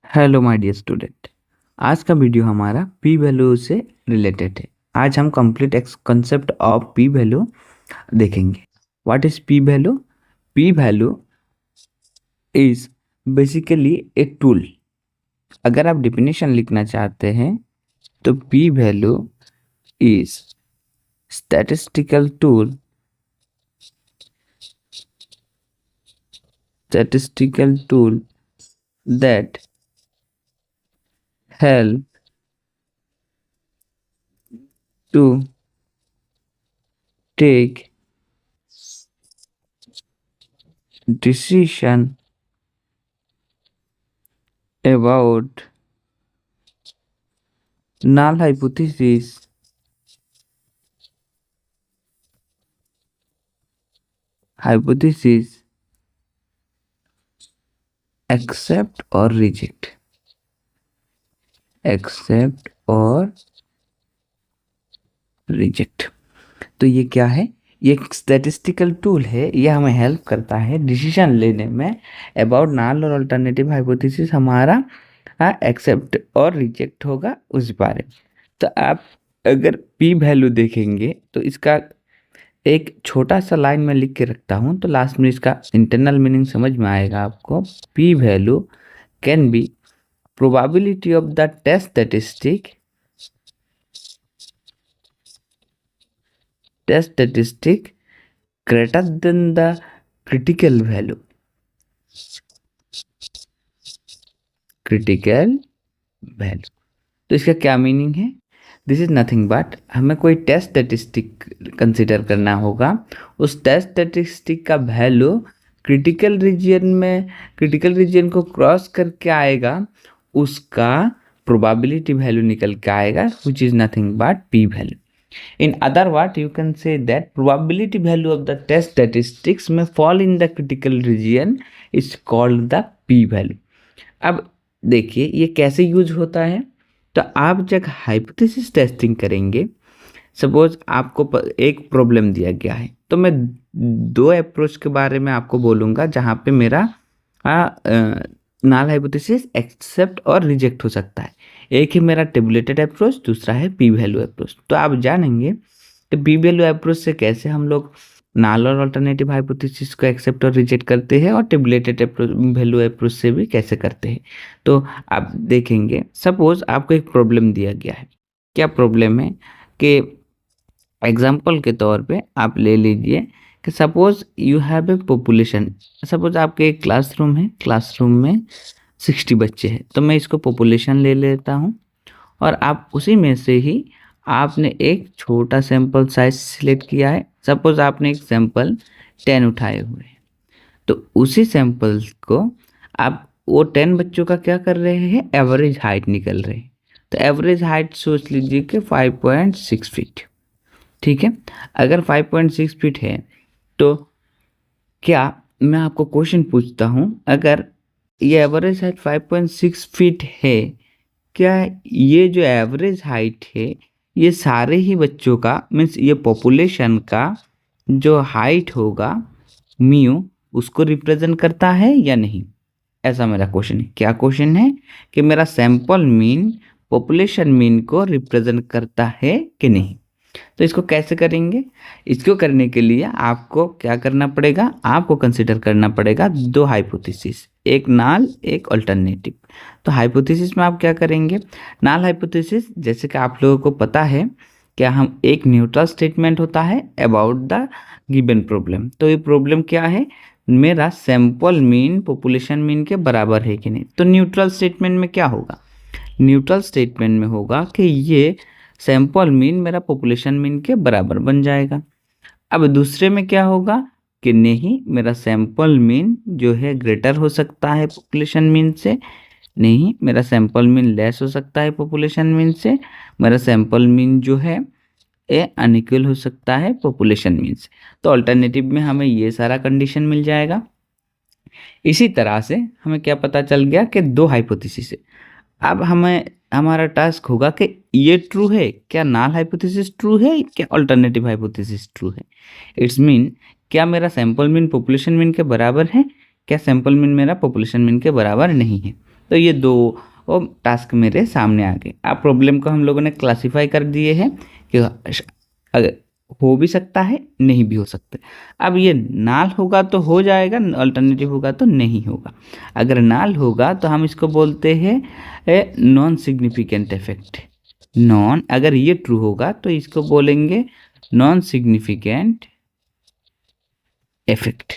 Hello my dear student. आज का video हमारा पी वैल्यू से रिलेटेड है। आज हम complete concept of P value देखेंगे। What is P value? P value is basically a tool. अगर आप डिफिनेशन लिखना चाहते हैं तो P value is statistical tool that help to take decision about null hypothesis accept or reject तो ये क्या है? ये एक स्टैटिस्टिकल टूल है। ये हमें हेल्प करता है डिसीजन लेने में अबाउट नल और अल्टरनेटिव हाइपोथेसिस हमारा एक्सेप्ट और रिजेक्ट होगा उस बारे में। तो आप अगर पी वैल्यू देखेंगे तो इसका एक छोटा सा लाइन में लिख के रखता हूँ, तो लास्ट में इसका इंटरनल मीनिंग समझ में आएगा आपको। P value can be probability of the test statistic greater than the critical value तो इसका क्या मीनिंग है? दिस इज नथिंग बट हमें कोई टेस्ट स्टेटिस्टिक कंसिडर करना होगा। उस टेस्ट स्टेटिस्टिक का वैल्यू क्रिटिकल रीजन को क्रॉस करके आएगा, उसका प्रोबेबिलिटी वैल्यू निकल के आएगा, which is nothing but P value. In other words, you can say that probability value of the test statistics may fall in the critical region is called the p value। अब देखिए ये कैसे use होता है। तो आप जब hypothesis testing करेंगे, सपोज आपको एक प्रॉब्लम दिया गया है, तो मैं दो अप्रोच के बारे में आपको बोलूँगा जहाँ पे मेरा नल हाइपोथेसिस एक्सेप्ट और रिजेक्ट हो सकता है। एक है मेरा टेबुलेटेड अप्रोच, दूसरा है पी वैल्यू अप्रोच। तो आप जानेंगे कि पी वैल्यू अप्रोच से कैसे हम लोग नल और अल्टरनेटिव हाइपोथेसिस को एक्सेप्ट और रिजेक्ट करते हैं, और टेबुलेटेड वैल्यू अप्रोच से भी कैसे करते हैं। तो आप देखेंगे, सपोज आपको एक प्रॉब्लम दिया गया है। क्या प्रॉब्लम है कि एग्जाम्पल के तौर पे आप ले लीजिए कि suppose you have a population. Suppose आपके एक क्लासरूम है, क्लासरूम में 60 बच्चे हैं, तो मैं इसको पॉपुलेशन ले लेता हूँ, और आप उसी में से ही आपने एक छोटा सैंपल साइज सिलेक्ट किया है। सपोज आपने एक सैंपल 10 उठाए हुए हैं, तो उसी सैंपल को आप वो 10 बच्चों का क्या कर रहे हैं, एवरेज हाइट निकल रहे हैं। तो एवरेज हाइट सोच लीजिए कि 5.6 फीट। ठीक है, अगर 5.6 फीट है तो क्या मैं आपको क्वेश्चन पूछता हूँ, अगर ये एवरेज हाइट 5.6 फीट है, क्या ये जो एवरेज हाइट है ये सारे ही बच्चों का मीन्स ये पॉपुलेशन का जो हाइट होगा म्यू उसको रिप्रेजेंट करता है या नहीं? ऐसा मेरा क्वेश्चन है। क्या क्वेश्चन है कि मेरा सैंपल मीन पॉपुलेशन मीन को रिप्रेजेंट करता है कि नहीं? तो इसको कैसे करेंगे? इसको करने के लिए आपको क्या करना पड़ेगा, आपको कंसिडर करना पड़ेगा दो हाइपोथेसिस, एक नाल एक अल्टरनेटिव। तो हाइपोथेसिस में आप क्या करेंगे, नाल हाइपोथेसिस जैसे कि आप लोगों को पता है क्या, हम एक न्यूट्रल स्टेटमेंट होता है अबाउट द गिवन प्रॉब्लम। तो ये प्रॉब्लम क्या है, मेरा सैंपल मीन पॉपुलेशन मीन के बराबर है कि नहीं। तो न्यूट्रल स्टेटमेंट में क्या होगा, न्यूट्रल स्टेटमेंट में होगा कि ये सैंपल मीन मेरा पॉपुलेशन मीन के बराबर बन जाएगा। अब दूसरे में क्या होगा कि नहीं, मेरा सैंपल मीन जो है ग्रेटर हो सकता है पॉपुलेशन मीन से, नहीं मेरा सैंपल मीन लेस हो सकता है पॉपुलेशन मीन से, मेरा सैंपल मीन जो है ए अनइक्वल हो सकता है पॉपुलेशन मीन से। तो अल्टरनेटिव में हमें ये सारा कंडीशन मिल जाएगा। इसी तरह से हमें क्या पता चल गया कि दो हाइपोथेसिस है। अब हमें हमारा टास्क होगा कि ये ट्रू है, क्या नल हाइपोथेसिस ट्रू है, क्या अल्टरनेटिव हाइपोथेसिस ट्रू है। इट्स मीन क्या मेरा सैंपल मीन पॉपुलेशन मीन के बराबर है, क्या सैंपल मीन मेरा पॉपुलेशन मीन के बराबर नहीं है। तो ये दो टास्क मेरे सामने आ गए। अब प्रॉब्लम को हम लोगों ने क्लासिफाई कर दिए हैं कि अगर हो भी सकता है, नहीं भी हो सकता। अब ये नाल होगा तो हो जाएगा, अल्टरनेटिव होगा तो नहीं होगा। अगर नाल होगा तो हम इसको बोलते हैं नॉन सिग्निफिकेंट इफेक्ट। नॉन, अगर ये ट्रू होगा तो इसको बोलेंगे नॉन सिग्निफिकेंट इफेक्ट।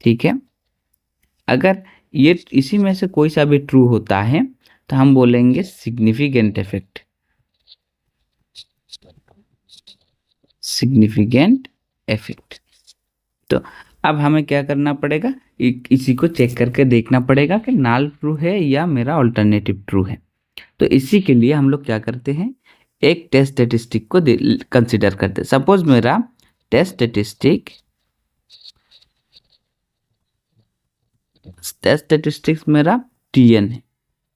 ठीक है, अगर ये इसी में से कोई सा भी ट्रू होता है तो हम बोलेंगे सिग्निफिकेंट इफेक्ट। Significant effect. तो अब हमें क्या करना पड़ेगा, इसी को चेक करके देखना पड़ेगा कि नाल ट्रू है या मेरा अल्टरनेटिव ट्रू है। तो इसी के लिए हम लोग क्या करते हैं, एक टेस्ट स्टैटिस्टिक को कंसिडर करते हैं। सपोज मेरा टेस्ट स्टैटिस्टिक्स मेरा टीएन है।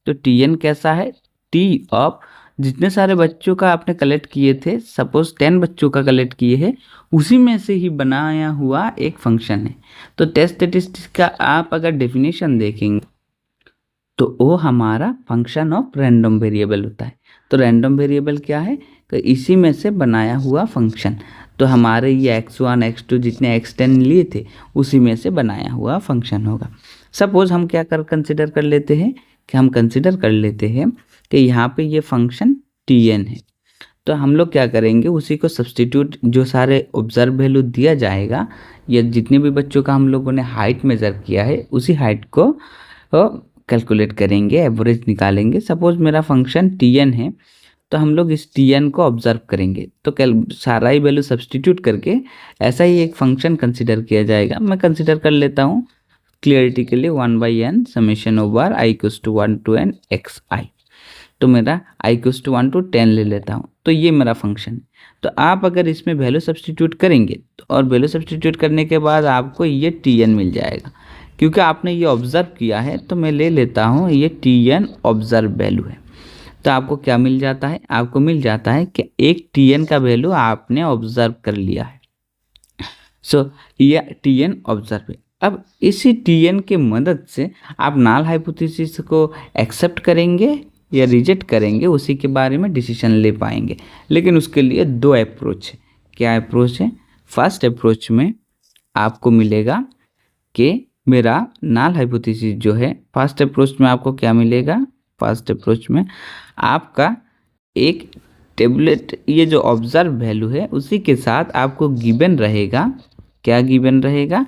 तो टीएन कैसा है, टी ऑफ जितने सारे बच्चों का आपने कलेक्ट किए थे, सपोज 10 बच्चों का कलेक्ट किए हैं, उसी में से ही बनाया हुआ एक फंक्शन है। तो टेस्ट स्टैटिस्टिक्स का आप अगर डेफिनेशन देखेंगे तो वो हमारा फंक्शन ऑफ रैंडम वेरिएबल होता है। तो रैंडम वेरिएबल क्या है, तो इसी में से बनाया हुआ फंक्शन। तो हमारे ये x1 x2 जितने x10 लिए थे उसी में से बनाया हुआ फंक्शन होगा। सपोज हम क्या कंसिडर कर लेते हैं कि हम कंसिडर कर लेते हैं कि यहाँ पे ये फंक्शन tn है। तो हम लोग क्या करेंगे, उसी को सब्सटीट्यूट, जो सारे ऑब्जर्व वैल्यू दिया जाएगा या जितने भी बच्चों का हम लोगों ने हाइट मेज़र किया है उसी हाइट को कैलकुलेट करेंगे, एवरेज निकालेंगे। सपोज मेरा फंक्शन tn है तो हम लोग इस tn को ऑब्जर्व करेंगे, तो सारा ही वैल्यू सब्सटीट्यूट करके ऐसा ही एक फंक्शन कंसिडर किया जाएगा। मैं कंसिडर कर लेता हूँ क्लियरिटी के लिए 1/n summation over i equals to 1 to n xi। तो मेरा i इक्वल्स टू 1 to 10 ले लेता हूँ, तो ये मेरा फंक्शन है। तो आप अगर इसमें वैल्यू सब्सटीट्यूट करेंगे तो और वैल्यू सब्सटीट्यूट करने के बाद आपको ये tn मिल जाएगा। क्योंकि आपने ये ऑब्ज़र्व किया है तो मैं ले लेता हूँ ये tn ऑब्ज़र्व वैल्यू है। तो आपको क्या मिल जाता है, आपको मिल जाता है कि एक tn का वैल्यू आपने ऑब्ज़र्व कर लिया है। सो ये tn ऑब्ज़र्व है। अब इसी tn के मदद से आप नाल हाइपोथेसिस को एक्सेप्ट करेंगे या रिजेक्ट करेंगे, उसी के बारे में डिसीजन ले पाएंगे। लेकिन उसके लिए दो अप्रोच है। क्या अप्रोच है, फर्स्ट अप्रोच में आपको मिलेगा कि मेरा नाल हाइपोथेसिस जो है, फर्स्ट अप्रोच में आपको क्या मिलेगा, फर्स्ट अप्रोच में आपका एक टेबुलेट, ये जो ऑब्जर्व वैल्यू है उसी के साथ आपको गिवन रहेगा, क्या गिवन रहेगा,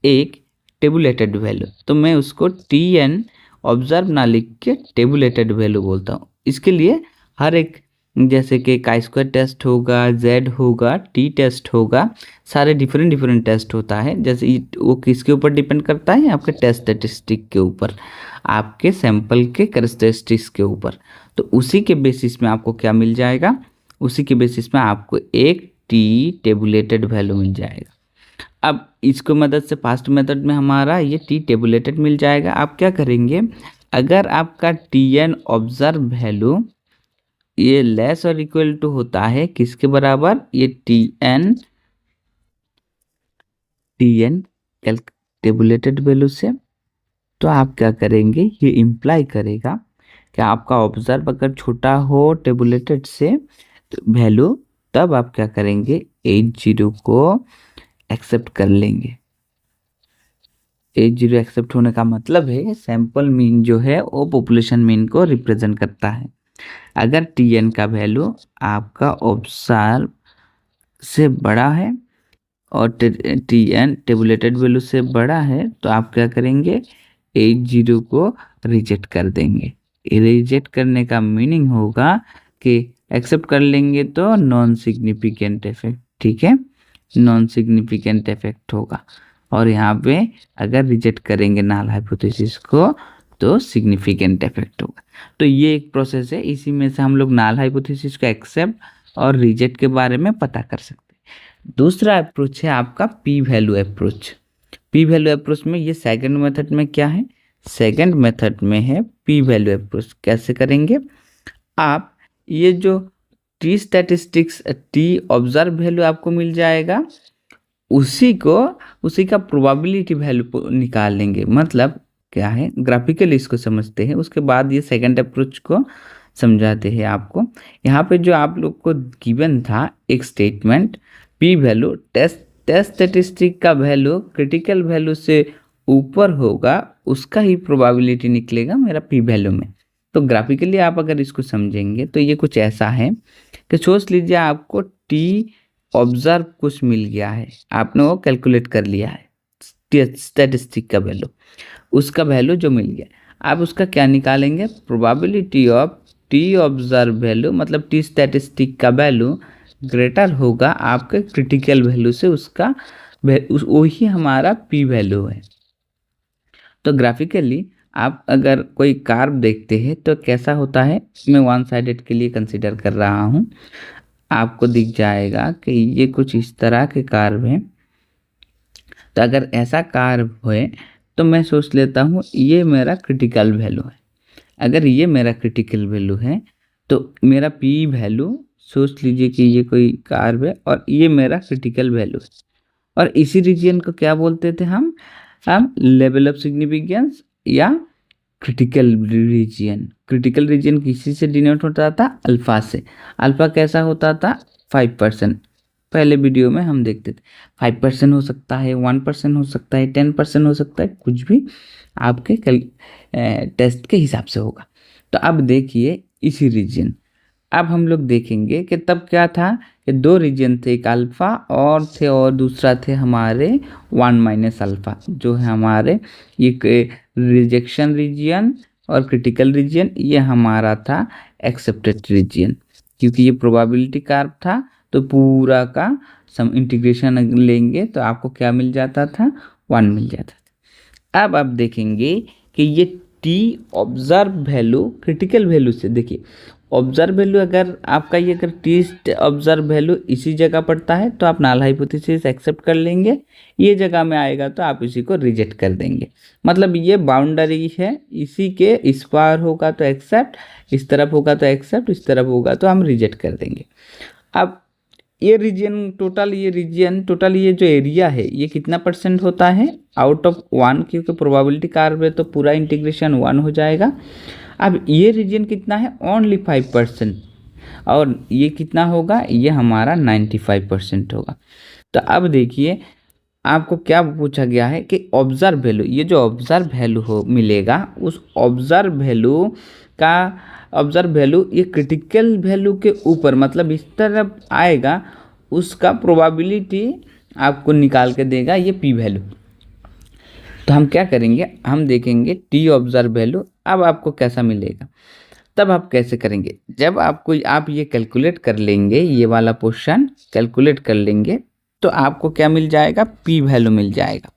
एक टेबुलेटेड वैल्यू। तो मैं उसको tn ऑब्जर्व ना लिख के टेबुलेटेड वैल्यू बोलता हूँ। इसके लिए हर एक, जैसे कि chi-square टेस्ट होगा, z होगा, t टेस्ट होगा, सारे डिफरेंट टेस्ट होता है। जैसे वो किसके ऊपर डिपेंड करता है, आपके टेस्ट स्टैटिस्टिक के ऊपर, आपके सैंपल के कैरेक्टरिस्टिक्स के ऊपर। तो उसी के बेसिस में आपको क्या मिल जाएगा, उसी के बेसिस में आपको एक t टेबुलेटेड वैल्यू मिल जाएगा। अब इसको मदद से फास्ट मेथड में हमारा ये t टेबुलेटेड मिल जाएगा। आप क्या करेंगे, अगर आपका tn ऑब्जर्व वैल्यू ये लेस और इक्वल टू होता है किसके बराबर, ये tn टेबुलेटेड वैल्यू से, तो आप क्या करेंगे, ये इम्प्लाई करेगा कि आपका ऑब्जर्व अगर छोटा हो टेबुलेटेड से वैल्यू, तब आप क्या करेंगे, 80 को एक्सेप्ट कर लेंगे। 80 एक्सेप्ट होने का मतलब है सैंपल मीन जो है वो पॉपुलेशन मीन को रिप्रेजेंट करता है। अगर tn का वैल्यू आपका ऑब्जर्व से बड़ा है और tn टेबुलेटेड वैल्यू से बड़ा है, तो आप क्या करेंगे, 80 को रिजेक्ट कर देंगे। रिजेक्ट करने का मीनिंग होगा कि एक्सेप्ट कर लेंगे तो नॉन सिग्निफिकेंट इफेक्ट, ठीक है, नॉन सिग्निफिकेंट इफेक्ट होगा। और यहाँ पे अगर रिजेक्ट करेंगे नाल हाइपोथेसिस को तो सिग्निफिकेंट इफेक्ट होगा। तो ये एक प्रोसेस है, इसी में से हम लोग नाल हाइपोथेसिस को एक्सेप्ट और रिजेक्ट के बारे में पता कर सकते हैं। दूसरा अप्रोच है आपका P value approach. P value approach में ये सेकंड मेथड में क्या है, सेकंड मेथड में है पी वैल्यू अप्रोच। कैसे करेंगे, आप ये जो T statistics, T observe value आपको मिल जाएगा, उसी का प्रोबेबिलिटी वैल्यू निकाल लेंगे। मतलब क्या है, ग्राफिकली इसको समझते हैं, उसके बाद ये सेकंड अप्रोच को समझाते हैं आपको। यहाँ पे जो आप लोग को गिवन था एक statement, P value test statistic का वैल्यू क्रिटिकल वैल्यू से ऊपर होगा उसका ही प्रोबेबिलिटी निकलेगा मेरा पी वैल्यू में। तो ग्राफिकली आप अगर इसको समझेंगे तो ये कुछ ऐसा है कि सोच लीजिए आपको टी ऑब्जर्व कुछ मिल गया है, आपने वो कैलकुलेट कर लिया है स्टैटिस्टिक का वैल्यू, उसका वैल्यू जो मिल गया, आप उसका क्या निकालेंगे, probability of T observe value मतलब टी स्टैटिस्टिक का वैल्यू ग्रेटर होगा आपके क्रिटिकल वैल्यू से, उसका वही हमारा पी वैल्यू है। तो ग्राफिकली आप अगर कोई कार्व देखते हैं तो कैसा होता है, मैं वन साइडेड के लिए कंसिडर कर रहा हूँ, आपको दिख जाएगा कि ये कुछ इस तरह के कार्व हैं। तो अगर ऐसा कार्व है तो मैं सोच लेता हूँ ये मेरा क्रिटिकल वैल्यू है। अगर ये मेरा क्रिटिकल वैल्यू है तो मेरा पी वैल्यू, सोच लीजिए कि ये कोई कार्व है और ये मेरा क्रिटिकल वैल्यू है, और इसी रीजन को क्या बोलते थे हम लेवल ऑफ सिग्निफिकेंस या क्रिटिकल रीजन। क्रिटिकल रीजन किसी से डिनोट होता था, अल्फा से। अल्फा कैसा होता था, 5%। पहले वीडियो में हम देखते थे 5% हो सकता है, 1% हो सकता है, 10% हो सकता है, कुछ भी आपके टेस्ट के हिसाब से होगा। तो अब देखिए इसी रीजन, अब हम लोग देखेंगे कि तब क्या था कि दो रीजन थे, एक अल्फ़ा और दूसरा थे हमारे 1 माइनस अल्फ़ा, जो है हमारे ये रिजेक्शन रीजन और क्रिटिकल रीजन, ये हमारा था एक्सेप्टेड रीजन। क्योंकि ये प्रोबेबिलिटी कर्व था तो पूरा का सम इंटीग्रेशन लेंगे तो आपको क्या मिल जाता था, 1 मिल जाता था। अब आप देखेंगे कि ये T observe value critical value से, देखिए ऑब्जर्व वैल्यू अगर आपका ये अगर टी ऑब्जर्व वैल्यू इसी जगह पड़ता है तो आप नल हाइपोथेसिस एक्सेप्ट कर लेंगे, ये जगह में आएगा तो आप इसी को रिजेक्ट कर देंगे। मतलब ये बाउंड्री है, इसी के इस पार होगा तो एक्सेप्ट, इस तरफ होगा तो एक्सेप्ट, इस तरफ होगा तो हम रिजेक्ट कर देंगे। अब ये रीजन टोटल ये जो एरिया है ये कितना परसेंट होता है, आउट ऑफ 1, क्योंकि प्रोबेबिलिटी कार्व है तो पूरा इंटीग्रेशन 1 हो जाएगा। अब ये रीजन कितना है, ओनली 5%, और ये कितना होगा, ये हमारा 95% होगा। तो अब देखिए आपको क्या पूछा गया है कि ऑब्जर्व वैल्यू, ये जो ऑब्जर्व वैल्यू हो मिलेगा उस ऑब्जर्व वैल्यू ये क्रिटिकल वैल्यू के ऊपर मतलब इस तरफ आएगा, उसका प्रोबेबिलिटी आपको निकाल के देगा ये पी वैल्यू। तो हम क्या करेंगे, हम देखेंगे टी ऑब्जर्व वैल्यू अब आपको कैसा मिलेगा। तब आप कैसे करेंगे, जब आप ये कैलकुलेट कर लेंगे, ये वाला पोर्शन कैलकुलेट कर लेंगे तो आपको क्या मिल जाएगा, पी वैल्यू मिल जाएगा।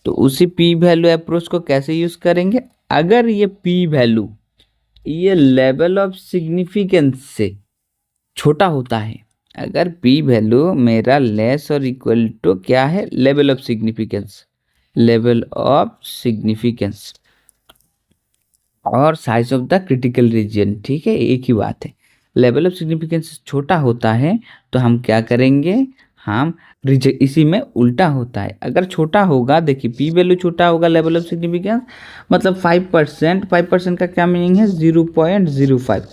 तो उसी पी वैल्यू अप्रोच को कैसे यूज़ करेंगे, अगर ये पी वैल्यू ये लेवल ऑफ सिग्निफिकेंस से छोटा होता है, अगर पी वैल्यू मेरा लेस और इक्वल टू क्या है, लेवल ऑफ सिग्निफिकेंस और size of the critical reason, ठीक है एक ही बात है। लेवल ऑफ सिग्निफिकेंस छोटा होता है तो हम क्या करेंगे, हम रिजेक्ट, इसी में उल्टा होता है। अगर छोटा होगा, देखिए पी वैल्यू छोटा होगा लेवल ऑफ सिग्निफिकेंस मतलब 5% का क्या मीनिंग है, 0.05,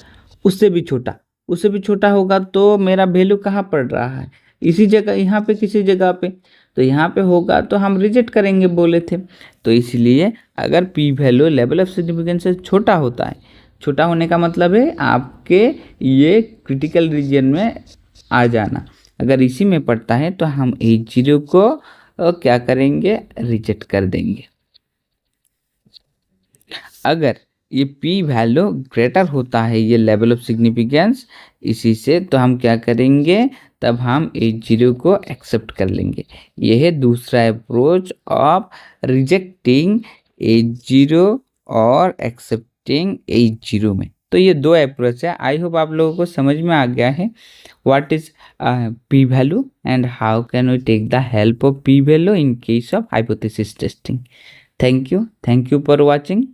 उससे भी छोटा होगा तो मेरा वैल्यू कहाँ पड़ रहा है, इसी जगह, यहाँ पे किसी जगह पे, तो यहाँ पे होगा तो हम रिजेक्ट करेंगे बोले थे। तो इसलिए अगर P value level of significance से छोटा होता है, छोटा होने का मतलब है आपके ये क्रिटिकल रीजन में आ जाना, अगर इसी में पड़ता है तो हम H0 को क्या करेंगे, रिजेक्ट कर देंगे। अगर ये p वैल्यू ग्रेटर होता है ये लेवल ऑफ सिग्निफिकेंस इसी से, तो हम क्या करेंगे, तब हम H0 को एक्सेप्ट कर लेंगे। यह है दूसरा अप्रोच ऑफ रिजेक्टिंग H0 और एक्सेप्टिंग H0 में। तो ये दो अप्रोच है। आई होप आप लोगों को समझ में आ गया है what is p value and how can we take the help of p value in case of hypothesis testing. Thank you for watching.